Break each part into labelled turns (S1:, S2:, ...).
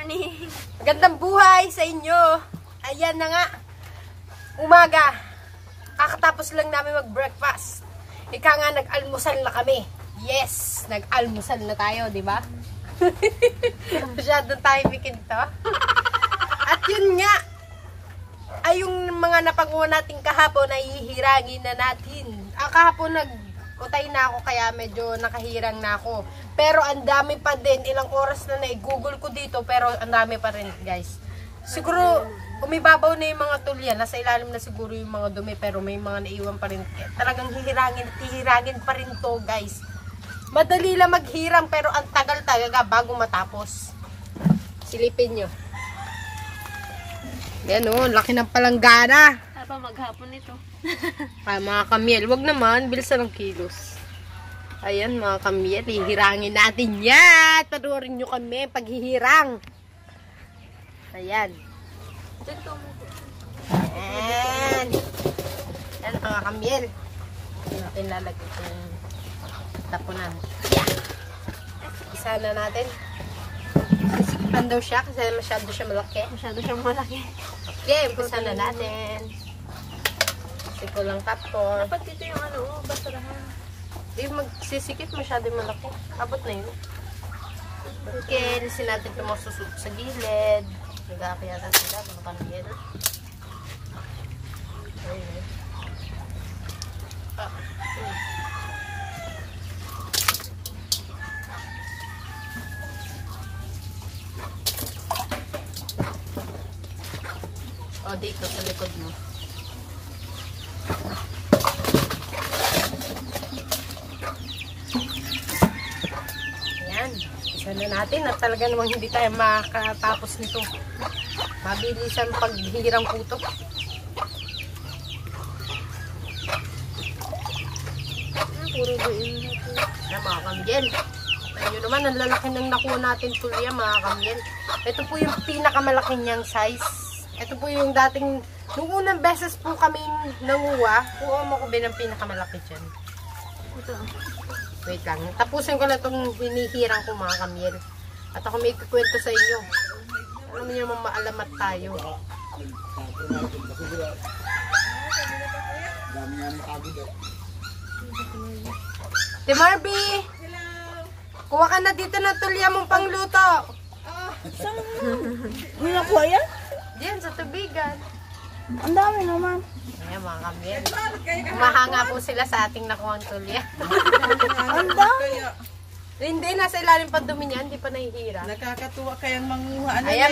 S1: morning.
S2: Magandang buhay sa inyo. Ayan na nga. Umaga. Kakatapos lang namin mag-breakfast. Ika nga, nag-almusal na kami. Yes, nag-almusal na tayo, di ba? Masyadong tayo bikin to. At yun nga, ay yung mga napanguha natin kahapon, nahihirangin na natin. Kahapon nag-utay na ako, kaya medyo nakahirang na ako. Pero ang dami pa din, ilang oras na na-google ko dito, pero ang dami pa rin, guys. Siguro, umibabaw na yung mga tulyan, nasa ilalim na siguro yung mga dumi, pero may mga naiwan pa rin. Talagang hihirangin pa rin to, guys. Madali lang maghirang, pero ang tagal talaga bago matapos. Silipin nyo. Yan o, laki ng palanggana.
S1: Apa maghapon ito.
S2: Mga kamyel, wag naman, bilisan ng kilos. Ayan mga kamyel, hihirangin natin yan. Panuorin nyo kami paghihirang. Ayan. Ayan. Ayan mga kamyel. Natin lalagay itong tapunan. Yeah. Isa na natin. Sisikipan daw siya kasi masyado siya malaki.
S1: Masyado siyang malaki.
S2: Okay, umpisa na natin. Kasi ko lang tapos.
S1: Dapat dito yung basurahan.
S2: Di magsisikip masyado malaki. Abot na yun. Okay, lisin natin itong mga susuk sa gilid. Nag-aakayatan sila, mga kamyel. Ayun. O, dito sa likod mo. Ayan. Isa na natin at talaga namang hindi tayo makatapos nito. Mabilisan paghirang puto.
S1: Puro doon natin.
S2: Na mga kamyel. Ayun naman, ang lalaki ng nakuha natin tulya mga kamyel. Ito po yung pinakamalaki niyang size. Ito po yung dating, nung unang beses po kami nanguha, kuha mo ko ng pinakamalaki dyan.
S1: Ito.
S2: Wait lang. Tapusin ko na itong hinihirang ko mga kamyel. At ako may ikukwento sa inyo. Alam niyo naman maalamat tayo. Te Marby! Kuha ka na dito ng tulya mong pangluto.
S1: Hindi nakuha yan?
S2: Diyan sa tubigan.
S1: Ang dami naman.
S2: Ayan mga kamyel. Umahanga po sila sa ating nakuhang tulya.
S1: Ang dami.
S2: Hindi, nasa ilalim pa dumi niya, hindi pa nahihira.
S3: Nakakatuwa kayang manguha.
S2: Ayan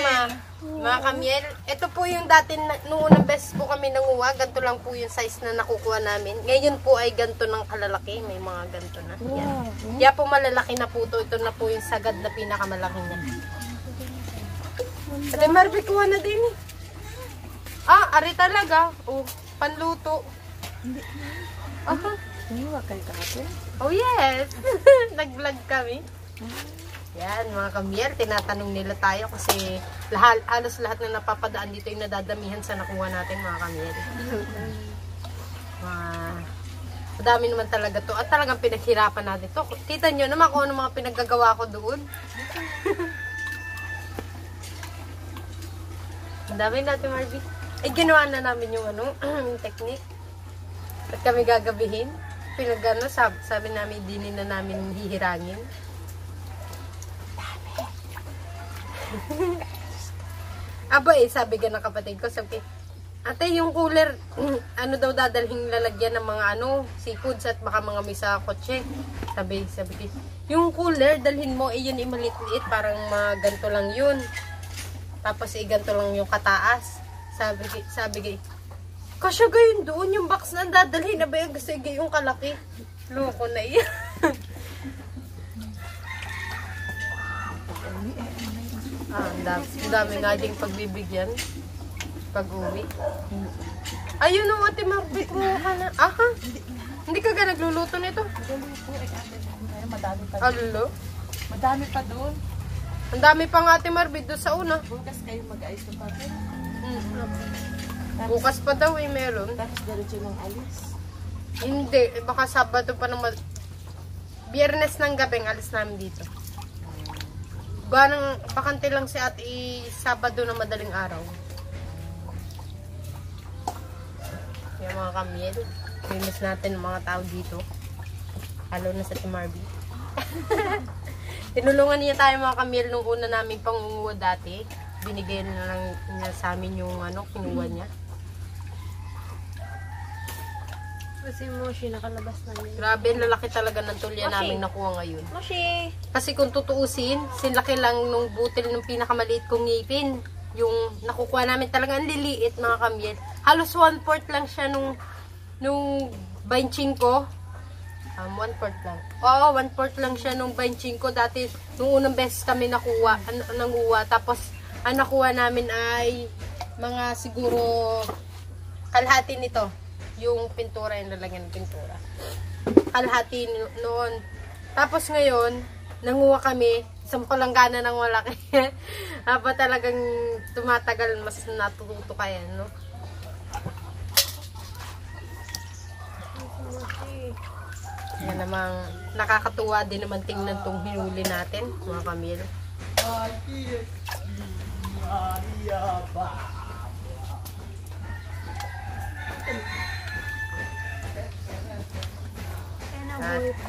S2: mga kamyel. Ito po yung dati, noong unang beses po kami nanguha, ganito lang po yung size na nakukuha namin. Ngayon po ay ganito ng kalalaki, may mga ganito na. Yan. Kaya po malalaki na po ito. Ito na po yung sagad na pinakamalaki niya. Ate Marby, kuha na din. Ari talaga. Panluto. Aha.
S1: Hindi kayo kahapon.
S2: Oh yes! Nag-vlog kami. Yan mga kamyel, tinatanong nila tayo kasi halos lahat na napapadaan dito yung nadadamihan sa nakuha natin mga kamyel. Madami naman talaga to at talagang pinaghirapan natin to. Kita nyo naman kung ano mga pinaggagawa ko doon. Ang dami natin, Marby. Ginawa na namin yung technique. At kami gagabihin. Pinagano, sabi namin, dinin na namin hihirangin. Sabi ka ng kapatid ko, sabi, ate, yung cooler, ano daw dadalhin lalagyan ng mga seafoods at baka mga misa kotse. Sabi ko, yung cooler, dalhin mo, yun maliit-liit, parang ganito lang yun. Tapos ganito lang yung kataas. Sabi ko, kasya gayon doon, yung box na dadalhin na ba yung gusto yung kalaki? Loko na yan. Ang dami nga ding pagbibigyan. Pag-uwi. Ayun o, Ate Marby, kumuha ka na. Aha, hindi ka ga nagluluto nito?
S3: Madami pa.
S2: Alo?
S3: Madami pa doon.
S2: Ang dami pa nga, Ate Marby, doon sa una.
S3: Bukas kayo mag-ayos na pa.
S2: Bukas pa daw meron.
S3: Tapos diretso ng alis.
S2: Hindi, baka Sabado pa naman. Biyernes ng gabi, alis namin dito. bakante lang si ate Sabado na madaling araw. Yung mga kamyel. Miss natin ang mga tao dito. Halo na sa Timarby. Tinulungan niya tayo mga kamyel nung una namin pangunguha dati. Binigay na lang niya sa amin yung kinuha niya.
S1: Kasi Moshi, nakalabas na yun.
S2: Grabe, lalaki talaga ng tulya namin nakuha ngayon.
S1: Moshi!
S2: Kasi kung tutuusin, sinlaki lang nung butil ng pinakamaliit kong ngipin. Yung nakukuha namin talaga ang liliit mga kamyel. Halos 1/4 lang siya nung 25 ko. 1/4 lang. Oo, 1/4 lang siya nung 25 ko. Dati, nung unang beses kami nanguha. Tapos, ang nakuha namin ay mga siguro kalahati nito. Yung pintura, yung lalagyan ng pintura. Kalahati noon. Tapos ngayon, nanguha kami, isang palanggana ng malaki. Habang talagang tumatagal, mas natututo ka yan, no? Yan namang nakakatuwa din naman tingnan tong hinuli natin, mga kamil. At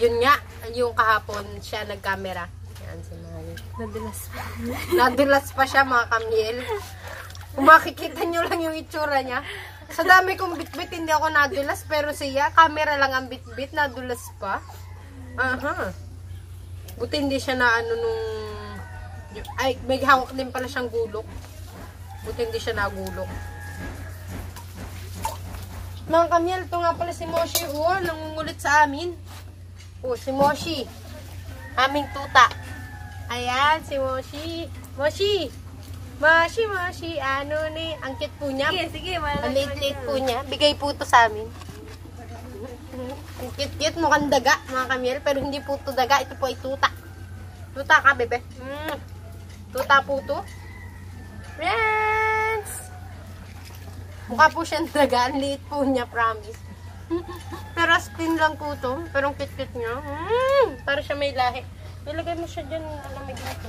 S2: yun nga, yung kahapon siya nag-camera. Yan si Mari. Nadulas pa siya mga kamil. Kung makikita nyo lang yung itsura niya. Sa dami kong bit-bit, hindi ako nadulas. Pero siya, camera lang ang bit-bit, nadulas pa. Aha. Buti hindi siya na nung... Ay, may hawak din pala siyang gulok. Buti hindi siya nagulok. Mga kamyel, ito nga pala si Moshi. Nangungulit sa amin. Si Moshi. Aming tuta. Ayan, si Moshi. Moshi! Moshi, ang cute po niya.
S1: Sige,
S2: Ang liit-liit po niya. Bigay po ito sa amin. Ang cute-cute, mukhang daga, mga kamyel. Pero hindi po ito daga, ito po ay tuta. Tuta ka, bebe. Tuta po ito. Friends! Mukha po siyang daga. Ang liit po niya, promise. Pero spin lang po ito. Pero ang cute-cute niya. Para siya may lahi. Nilagay mo siya dyan, alamig nito.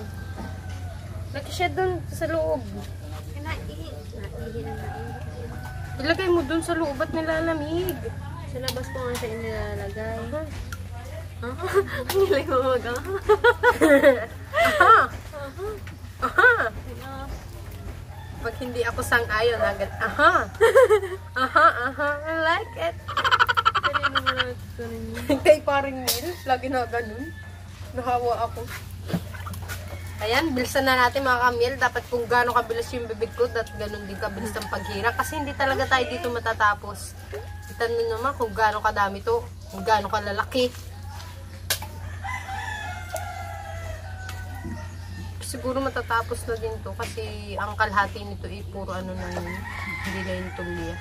S2: Lagi siya dun sa loob. Ilagay mo dun sa loob at nilalamig.
S1: Sa labas ko nga siya inilalagay. Nilagay mo mag
S2: Aha! Pag hindi ako sang-ayon agad, aha! I like it! Kay paring Neil, lagi na ganun. Nahawa ako. Ayan, bilisan na natin mga kamyel. Dapat kung gaano kabilis yung bibig ko, dapat ganun din kabilis ang paghira. Kasi hindi talaga tayo dito matatapos. Itanong naman kung gaano kadami to, kung gaano kalalaki. Siguro matatapos na din to kasi ang kalahati nito ay puro na yun. Hindi na yung tulya.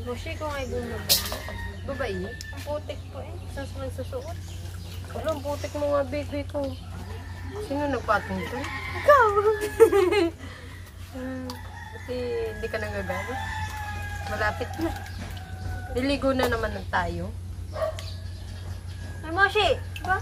S1: Moshi, kung ay bumaba.
S2: Babae? Ang putik po eh. Saan sa nagsusuot? Wala, ang putik mo nga baby ko. Sino nagpatong ito? Ikaw! Kasi hindi ka nangagalit. Malapit na. Niligo na naman na tayo.
S1: Ay, Moshi! Ba?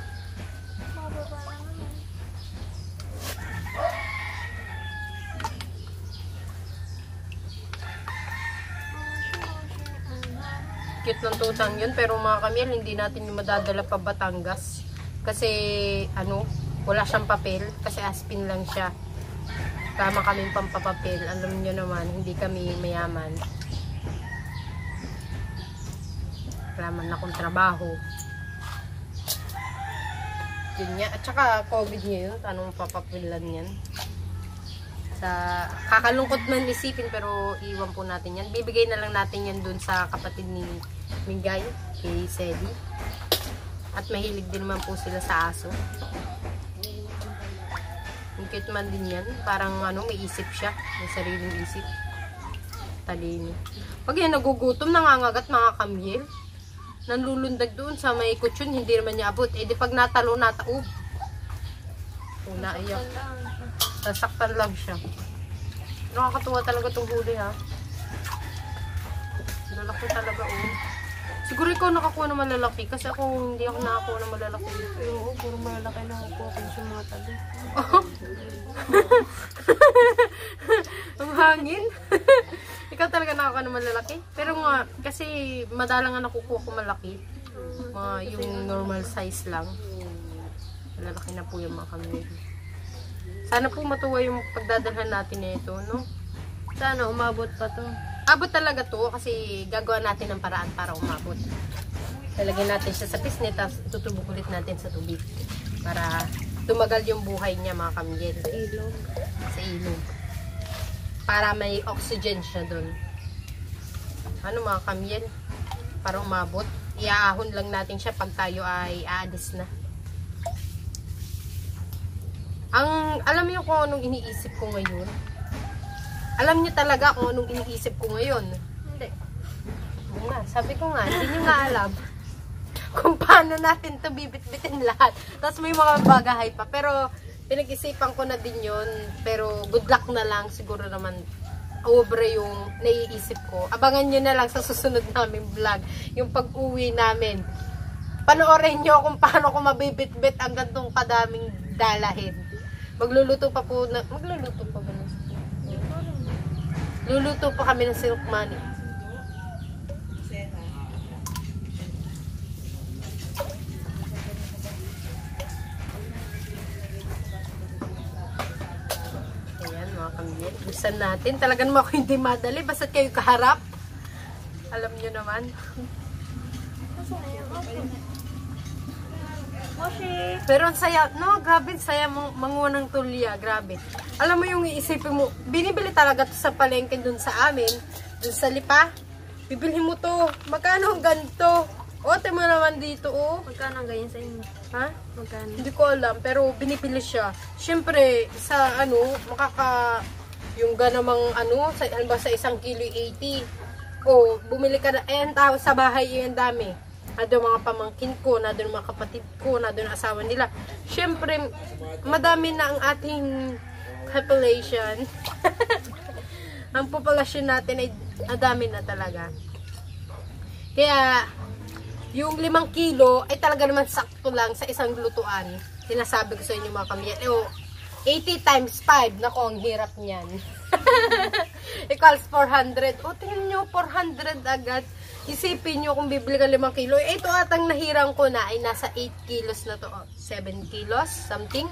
S2: Cute ng tutang yun, pero mga kamyel, hindi natin yung madadala pa Batangas. Kasi, wala siyang papel. Kasi aspin lang siya. Tama kaming pampapapel. Alam nyo naman, hindi kami mayaman. Wala man akong trabaho. Yun nga. At saka, COVID ngayon, anong papapilan yan? Kakalungkot man isipin, pero iwan po natin yan. Bibigay na lang natin yan dun sa kapatid ni Mingay, kay Sedi. At mahilig din naman po sila sa aso. Ang cute man din yan. Parang may isip siya. May sariling isip. Talino. Pag yan nagugutom, nangangagat mga kamyel. Nanlulundag doon sa may kutsyon, hindi naman niya abot. Eh di pag natalo, nataob. Naiyak. Sasaktan lang siya. Nakakatuwa talaga itong huli ha. Lalaki talaga Siguro ikaw nakakuha ng malalaki kasi ako hindi ako nakakuha ng malalaki.
S1: Oo, puro malalaki na ako sa mga tabi.
S2: Ang hangin. Ikaw talaga nakakuha ng malalaki. Pero nga, kasi madalang nga nakukuha ko malaki. Mga yung normal size lang. Malalaki na po yung mga kamil. Sana po matuwa yung pagdadalhan natin na ito, no?
S1: Sana umabot pa to.
S2: Abot talaga to kasi gagawa natin ng paraan para umabot. Lalagyan natin siya sa pisngi, tapos tutubok ulit natin sa tubig. Para tumagal yung buhay niya mga kamil.
S1: Ilog.
S2: Sa ilog. Para may oxygen siya doon. Ano mga kamil? Para umabot. Iaahon lang natin siya pag tayo ay aalis na. Alam niyo kung anong iniisip ko ngayon? Alam niyo talaga kung anong iniisip ko ngayon?
S1: Hindi.
S2: Oo nga, sabi ko nga, hindi niyo nga alam kung paano natin to bibit-bitin lahat. Tapos may mga bagahay pa. Pero pinag-isipan ko na din yun. Pero good luck na lang. Siguro naman obra yung naiisip ko. Abangan nyo na lang sa susunod namin vlog. Yung pag-uwi namin. Panoorin nyo kung paano ko mabibit-bit ang gantong kadaming dalahin. Magluluto pa po na... Magluluto pa ba? Luluto pa kami ng silk money. Ayan mga kamil. Gusto natin. Talagang naman ako hindi madali. Basta kayo kaharap. Alam nyo naman.
S1: Moshi!
S2: Pero ang saya, no, grabe, saya manguha ng tulya, grabe. Alam mo yung iisipin mo, binibili talaga to sa palengke dun sa amin, dun sa Lipa. Bibilhin mo to, magkano ang ganito? O, mo naman dito, oh.
S1: Magkano ang ganyan sa inyo?
S2: Ha?
S1: Magkano?
S2: Hindi ko alam, pero binibili siya. Siyempre, sa ano, yung ganamang ano, sa isang kilo 80. O, bumili ka na, tao sa bahay, yung dami. Nandun mga pamangkin ko, nandun mga kapatid ko, nandun asawa nila. Siyempre, madami na ang ating population. Ang populasyon natin ay madami na talaga. Kaya, yung 5 kilo ay talaga naman sakto lang sa isang lutuan. Sinasabi ko sa inyo mga kamiyat. 80 times 5. Nako, ang hirap niyan. Equals 400. O, tingnan nyo, 400 agad. Isipin nyo kung bibili ka 5 kilo. Ito atang nahirang ko na ay nasa 8 kilos na to. 7 kilos, something.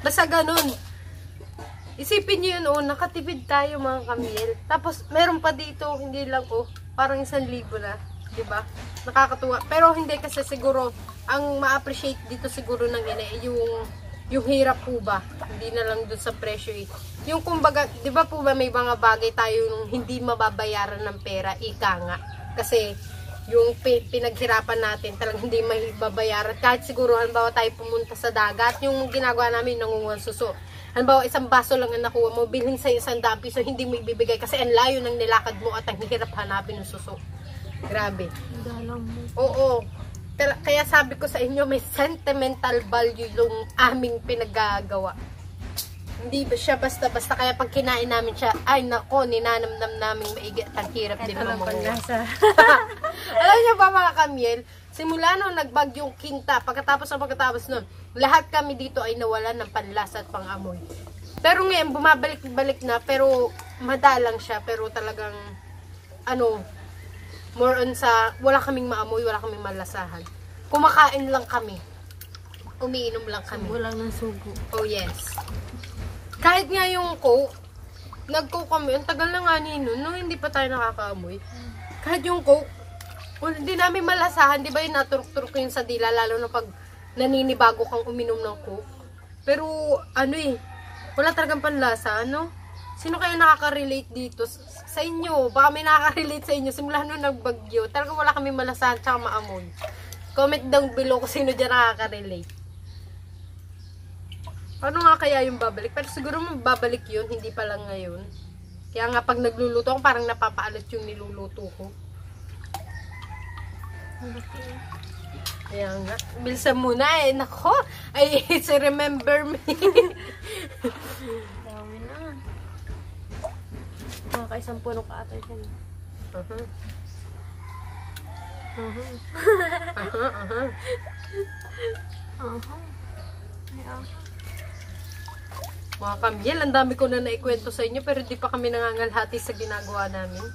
S2: Basta ganun. Isipin nyo yun, nakatipid tayo mga kamil. Tapos, meron pa dito, hindi lang, parang 1,000 na. Diba? Nakakatuwa. Pero hindi kasi siguro, ang ma-appreciate dito siguro ng ina, yung hirap po ba? Hindi na lang dun sa presyo eh. Yung kumbaga, di ba po ba may mga bagay tayo nung hindi mababayaran ng pera, ika nga. Kasi yung pinaghirapan natin talagang hindi mababayaran. Kahit siguro, halimbawa tayo pumunta sa dagat, yung ginagawa namin nangunguhan suso. Halimbawa, isang baso lang ang nakuha mo, bilhin sa 100 piso, hindi mo ibibigay kasi ang layo ng nilakad mo at ang hirap hanapin ng suso. Grabe.
S1: Dalang mo.
S2: Oo. Kaya sabi ko sa inyo, may sentimental value yung aming pinagagawa. Hindi ba siya basta-basta, kaya pag kinain namin siya, ay nako, ninanamnam namin maigi at ang hirap din naman mga. Alam niyo ba mga kamyel, simula nung nagbagyong Kinta, pagkatapos nun, lahat kami dito ay nawalan ng panlasa at pangamoy. Pero ngayon, bumabalik-balik na, pero madalang siya, pero talagang, more on sa, wala kaming maamoy, wala kaming malasahan. Kumakain lang kami. Umiinom lang kami.
S1: Sugo lang ng sugo.
S2: Oh yes. Kahit nga yung Coke, nag-Coke kami, ang tagal na nga nino, nung hindi pa tayo nakakaamoy. Kahit yung Coke, hindi namin malasahan, di ba yung naturok-turok yung sa dila, lalo na pag naninibago kang uminom ng Coke. Pero, wala talagang panlasa, Sino kaya nakaka-relate dito? Sa inyo, baka may nakaka-relate sa inyo, simula nung nagbagyo, talagang wala kami malasahan tsaka maamoy. Comment down below kung sino dyan nakaka-relate. Paano nga kaya yung babalik? Pero siguro mababalik yun, hindi pa lang ngayon. Kaya nga pag nagluluto ako, parang napapaalat yung niluluto ko. Kaya nga, bilisan muna Nako, I remember me.
S1: Dami na. Mga kaisang puno ka ata dyan. Ay,
S2: Mga kamyel, ang dami ko na naikwento sa inyo pero di pa kami nangangalhati sa ginagawa namin.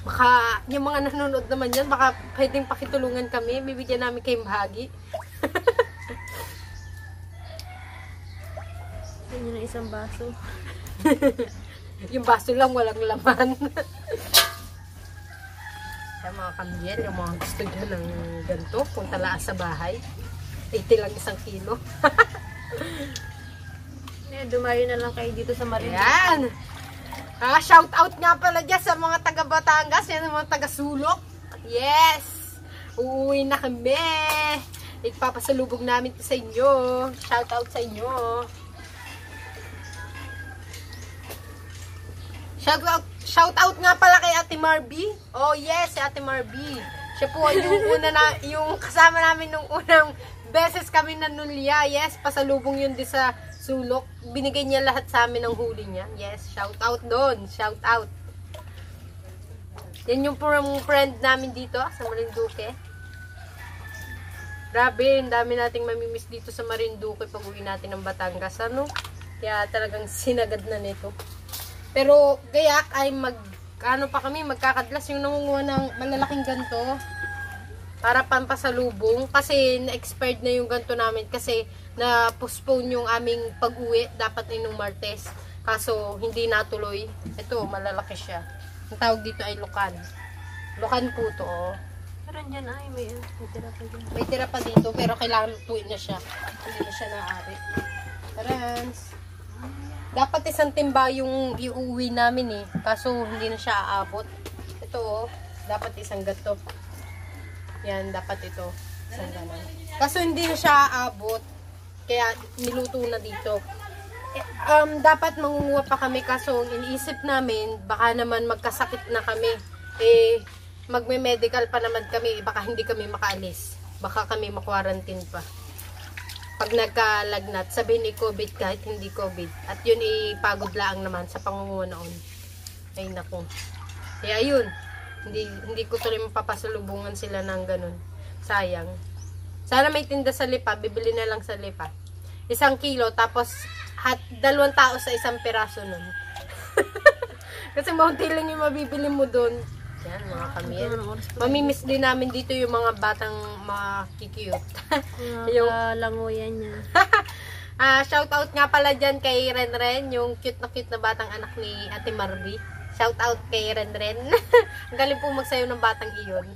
S2: Baka yung mga nanonood naman yan, baka pwedeng pakitulungan kami, bibigyan namin kayong bahagi.
S1: Yan yung isang baso.
S2: Yung baso lang, walang laman. Kaya mga kamyel, yung mga gusto nyo ng ganito, kung talaas sa bahay, 80 lang 1 kilo.
S1: Dumayo na lang kayo dito sa Marinduque.
S2: Ayan! Shout out nga pala dyan sa mga taga Batangas, yan mga taga Sulok. Yes! Uuwi na kami. Ippapasalubog namin ito sa inyo. Shout out sa inyo. Shout out nga pala kay Ate Marby. Oh yes, si Ate Marby. Siya po yung kasama namin nung unang beses kami nanulya. Yes, pasalubong yun din sa Sulok. Binigay niya lahat sa amin ng huli niya. Yes, shout out doon. Shout out. Yan yung friend namin dito sa Marinduque. Grabe, ang dami nating mamimiss dito sa Marinduque pag uwi natin ng Batangas. Ano? Kaya talagang sinagad na nito. Pero gayak ay magkakadlas yung nangunguha ng malalaking ganto para pampasalubong kasi na-expired na yung ganto namin kasi na-postpone yung aming pag-uwi dapat nung Martes kaso hindi natuloy. Ito malalaki siya. Ang tawag dito ay lukan. Lukan po to. Oh.
S1: Pero dyan ay may tira pa dyan.
S2: May tira pa dito pero kailangan lutuin na siya. Hindi na siya naaari. Tarans. Dapat 1 timba yung iuwi namin eh. Kaso hindi na siya aabot. Ito oh. Dapat 1 gato. Yan, dapat ito. 1 ganon. Kaso hindi na siya aabot. Kaya niluto na dito. Dapat mangunguha pa kami kaso iniisip namin baka naman magkasakit na kami. Magme-medical pa naman kami. Baka hindi kami makaalis. Baka kami makwarantine pa. Pag nagkalagnat, sabihin i-COVID kahit hindi COVID. At yun ipagod lang naman sa pangunguha noon. Ay naku. Kaya yun. Hindi ko tuloy mapapasalubungan sila ng ganun. Sayang. Sana may tinda sa Lipa. Bibili na lang sa Lipa. 1 kilo. Tapos 2 tao sa 1 piraso nun. Kasi maunti lang yung mabibili mo dun. Yan mga kamil. Mamimiss din namin dito yung mga batang makikiyot.
S1: Yung languyan niya.
S2: Shout out nga pala dyan kay Renren. Yung cute na batang anak ni Ate Marby. Shout out kay Renren. Ang galing po magsayo ng batang iyon.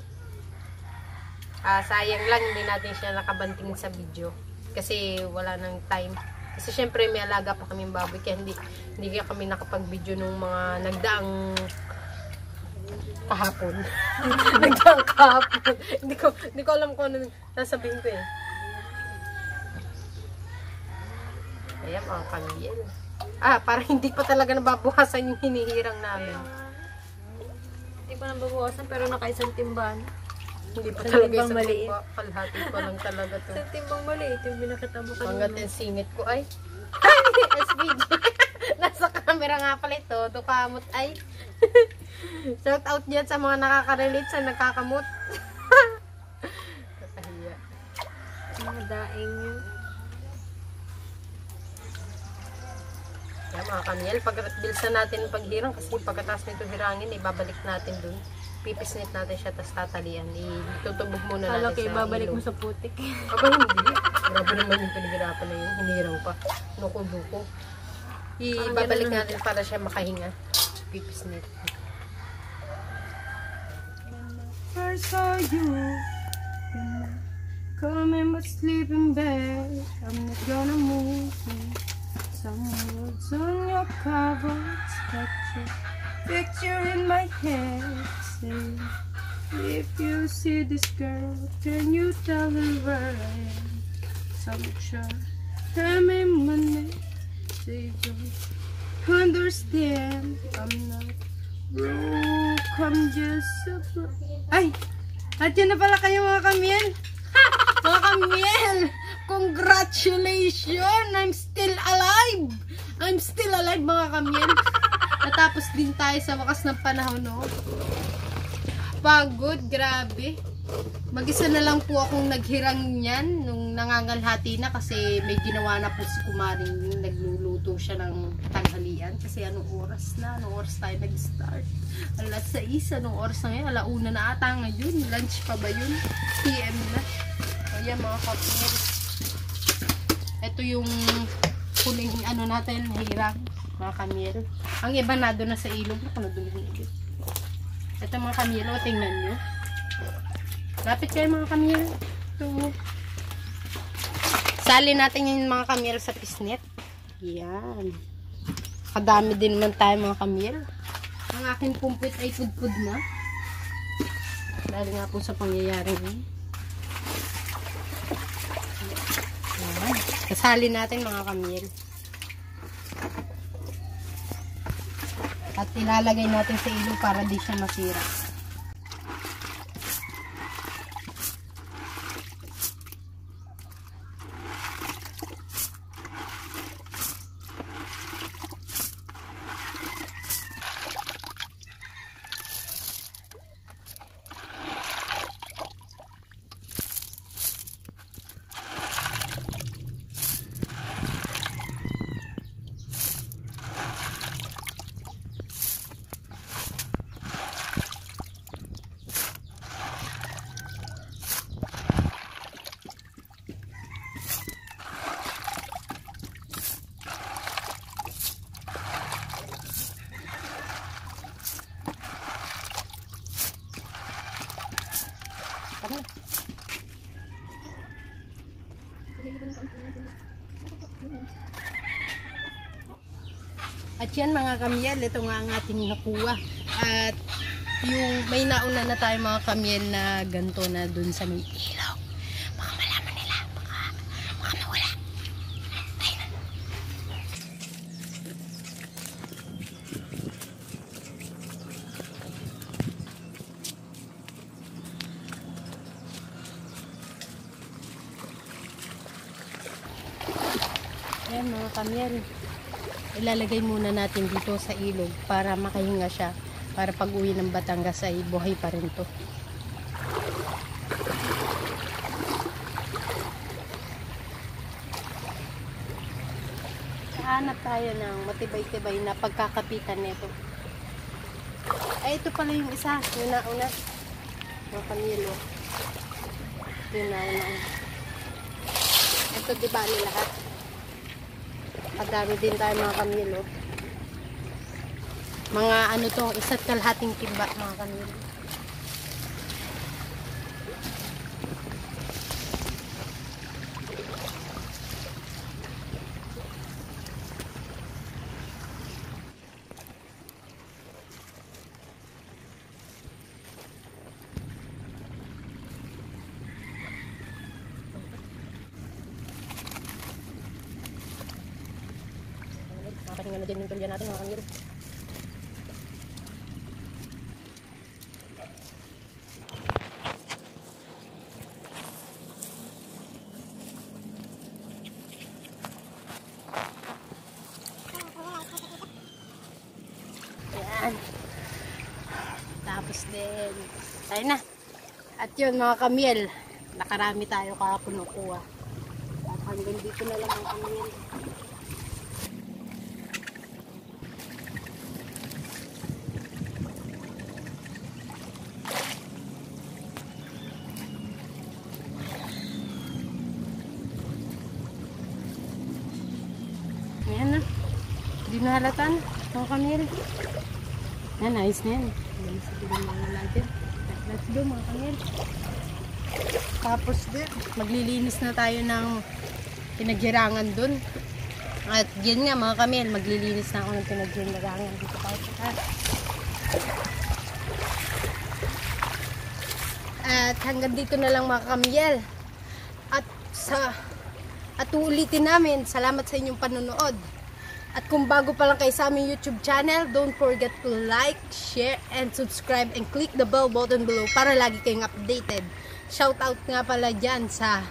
S2: Sayang lang hindi natin siya nakabanting sa video kasi wala nang time kasi syempre may alaga pa kaming baboy kaya hindi kami nakapag-video nung mga nagdaang kahapon. Nagdaang kahapon. Hindi ko alam kung ano sasabihin ko eh. Kaya mga kamil. Para hindi pa talaga nababawasan yung hinihirang namin.
S1: Hindi pa nababawasan pero naka-1 timban.
S2: Hindi pa
S1: Isang
S2: talaga
S1: timbang
S2: isang
S1: maliit.
S2: timba. Kalahati pa lang talaga to.
S1: 1 timbang maliit yung binakita mo kanina.
S2: Hanggat yung singit ko ay. SVG. Nasa camera nga pala ito. Dukamot ay. Shout out dyan sa mga nakaka-relate sa nagkakamot. Kakahiya.
S1: Mga daing yun.
S2: Kaya mga kamyel, pag-bilsan natin yung paghirang kasi pagkatapos nito hirangin, ibabalik natin dun. Pipisnit natin siya, tapos tatalian. Itutubog muna
S1: Kala
S2: natin
S1: kayo
S2: sa
S1: babalik mo
S2: ilong.
S1: sa putik.
S2: Aba hindi. Grabe naman yung pinaghirapan na yun. Hinirang pa. Nuko-duko. Ibabalik natin para siya makahinga. Pipisnit. First saw you. Coming but sleeping bed. I'm not gonna move you. Some words on your covers got your picture in my head. Say, if you see this girl, can you tell her where I am? Some sure, tell me my name. Say, don't understand. I'm not broke. I'm just a Ay! At yun na pala kayo mga kamyel. Mga kamyel! Congratulations! I'm still alive! I'm still alive mga kamyel. Natapos din tayo sa wakas ng panahon, no? Pagod, grabe. Mag-isa na lang po akong naghirang niyan nung nangangalhati na kasi may ginawa na po si Kumaring, nagluluto siya ng tanghalian kasi anong oras na? Anong oras tayo nag-start? Alas 6, anong oras na ngayon? Alauna na ata ngayon. Lunch pa ba yun? PM na. Ayan mga kapatid. Ito yung kuling ano natin, hirang mga kamil. Ang iba na doon na sa ilog. Ito mga kamil, tingnan nyo. Lapit kayo mga kamil. Ito. Sali natin yung mga kamil sa pisnet. Yan. Kadami din naman tayo mga kamil. Ang aking pumpit ay pudpud na. Dahil nga po sa pangyayari yun. Yan. Kasali natin mga kamil. At ilalagay natin sa ilog para di siya masira. At yan mga kamyel, ito nga ang ating nakuha. At yung may nauna na tayo mga kamyel na ganto na dun sa may ilaw. Baka malaman nila, baka mawala. Ayun na. Ayan mga kamyel. Ilalagay muna natin dito sa ilog para makahinga siya. Para pag uwi ng Batangas ay buhay pa rin to. Hanap tayo ng matibay-tibay na pagkakapitan nito. Ay, ito pala yung isa. Yung nauna. Mga kamilo. Yung nauna. Ito di bali lahat. Kadami din tayo mga kamilo. Mga ano to, isa't kalahating timba mga kamilo. Nakapahinga na din yung tulya natin mga kamil. Ayan. Tapos din. Tayo na. At yun mga kamil. Nakarami tayo kahapon nakuha. At hanggang dito na lang ang kamil. Ayan na. Hindi na halatan. Mga kamil. Yan, ayos na yan. Let's go mga kamil. Tapos din, maglilinis na tayo ng pinaghirangan dun. At yun nga mga kamil, maglilinis na ako ng pinaghirangan dito tayo sa taas. At hanggang dito na lang mga kamil. At uulitin namin, salamat sa inyong panonood. At kung bago pa lang kayo sa aming YouTube channel, don't forget to like, share, and subscribe, and click the bell button below para lagi kayong updated. Shout out nga pala dyan sa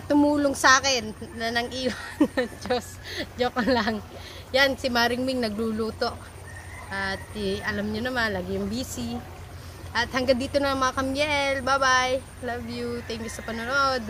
S2: tumulong sa akin na nang iwan. Diyos, joke lang. Yan, si Maring Ming nagluluto. At alam nyo naman, lagi yung busy. At hanggang dito na mga kamyel. Bye-bye. Love you. Thank you sa panonood.